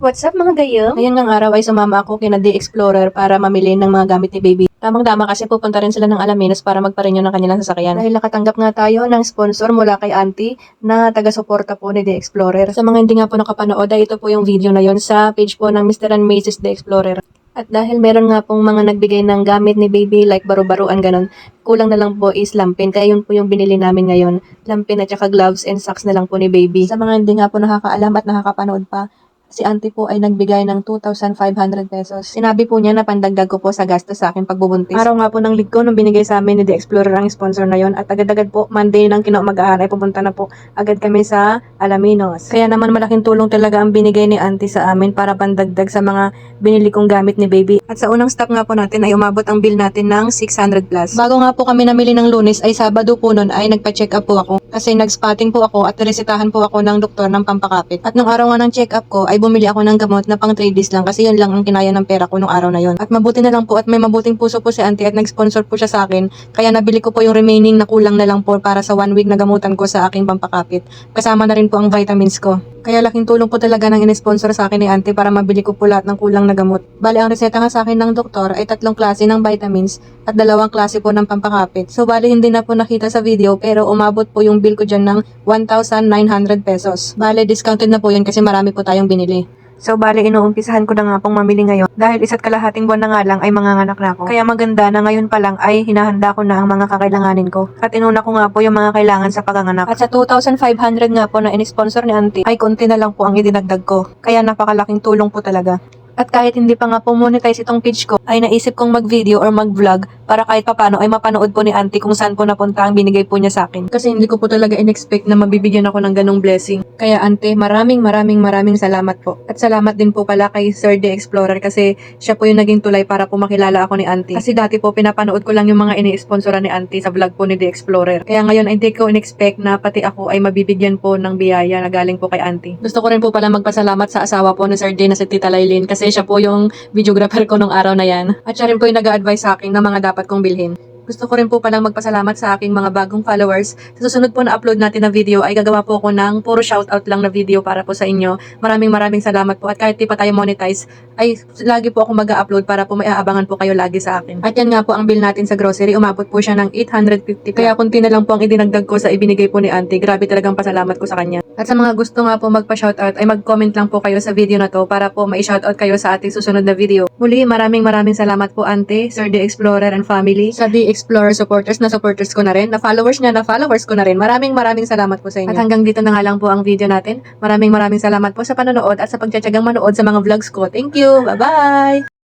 What's up mga gayam? Ngayong ngang araw ay sumama ako kina The Explorer para mamili ng mga gamit ni Baby. Tamang-tama kasi pupunta rin sila ng Alaminos para magpa-renew ng kanilang sasakyan. Dahil nakatanggap nga tayo ng sponsor mula kay Auntie na taga-suporta po ni The Explorer. Sa mga hindi nga po nakapanood ay ito po yung video na yon sa page po ng Mr. and Mrs. The Explorer. At dahil meron nga pong mga nagbigay ng gamit ni Baby like baro-baruan ganon, kulang na lang po is lampin. Kaya yun po yung binili namin ngayon. Lampin at saka gloves and socks na lang po ni Baby. Sa mga hindi nga po nakakaalam at nakakapanood pa, si Auntie po ay nagbigay ng 2,500 pesos. Sinabi po niya na pandagdag ko po sa gastos sa akin pagbubuntis. Araw nga po ng linggo nung binigay sa amin ni The Explorer ang sponsor na yon at agad-agad po Monday ng kinaumagahan ay pupunta na po agad kami sa Alaminos. Kaya naman malaking tulong talaga ang binigay ni Auntie sa amin para pandagdag sa mga binili kong gamit ni Baby. At sa unang stop nga po natin ay umabot ang bill natin ng 600 plus. Bago nga po kami namili ng Lunes ay Sabado po nun ay nagpa-check up po ako kasi nag-spotting po ako at resetahan po ako ng doktor ng pampakapit. At nung araw nga ng check up ko ay bumili ako ng gamot na pang 3 days lang kasi yun lang ang kinaya ng pera ko nung araw na yun. At mabuti na lang po at may mabuting puso po si Auntie at nag-sponsor po siya sa akin. Kaya nabili ko po yung remaining na kulang na lang po para sa 1 week na gamutan ko sa aking pampakapit. Kasama na rin po ang vitamins ko. Kaya laking tulong po talaga ng in-sponsor sa akin ni Auntie para mabili ko po lahat ng kulang na gamot. Bali ang reseta nga sa akin ng doktor ay 3 klase ng vitamins at 2 klase po ng pampakapit. So bali hindi na po nakita sa video pero umabot po yung bill ko dyan ng 1,900 pesos. Bali discounted na po yun kasi marami po tayong binili. So, bali, inuumpisahan ko na nga pong mamili ngayon. Dahil 1.5 buwan na nga lang ay manganganak na ako. Kaya maganda na ngayon pa lang ay hinahanda ko na ang mga kakailanganin ko. At inuna ko nga po yung mga kailangan sa paganganak. At sa 2,500 nga po na in-sponsor ni Auntie, ay konti na lang po ang idinagdag ko. Kaya napakalaking tulong po talaga. At kahit hindi pa nga po monetize itong page ko, ay naisip kong mag-video or mag-vlog para kahit papano ay mapanood po ni Auntie kung saan po napunta ang binigay po niya sa akin. Kasi hindi ko po talaga in-expect na mabibigyan ako ng ganong blessing. Kaya Auntie, maraming salamat po. At salamat din po pala kay Sir The Explorer kasi siya po yung naging tulay para po makilala ako ni Auntie. Kasi dati po pinapanood ko lang yung mga ini-sponsoran ni Auntie sa vlog po ni The Explorer. Kaya ngayon ay hindi ko in-expect na pati ako ay mabibigyan po ng biyaya na galing po kay Auntie. Gusto ko rin po pala magpasalamat sa asawa po ni Sir D na si Tita Lailin kasi siya po yung videographer ko nung araw na yan. At siya rin po yung nag-a-advise sa akin ng mga dapat kong bilhin. Gusto ko rin po palang magpasalamat sa aking mga bagong followers. Sa susunod po na upload natin na video ay gagawa po ako ng puro shoutout lang na video para po sa inyo. Maraming salamat po at kahit di pa tayo monetize ay lagi po ako mag-upload para po may aabangan po kayo lagi sa akin. At yan nga po ang bill natin sa grocery. Umabot po siya ng 850. Kaya kunti na lang po ang idinagdag ko sa ibinigay po ni Auntie. Grabe talagang pasalamat ko sa kanya. At sa mga gusto nga po magpa-shoutout ay mag-comment lang po kayo sa video na to para po mai-shoutout kayo sa ating susunod na video. Muli maraming salamat po Auntie, Sir The Explorer and family. Sa The Explorer supporters ko na rin, na followers niya na followers ko na rin. Maraming salamat po sa inyo. At hanggang dito na nga lang po ang video natin. Maraming salamat po sa panonood at sa pagtiyatsagang manood sa mga vlogs ko. Thank you! Bye-bye!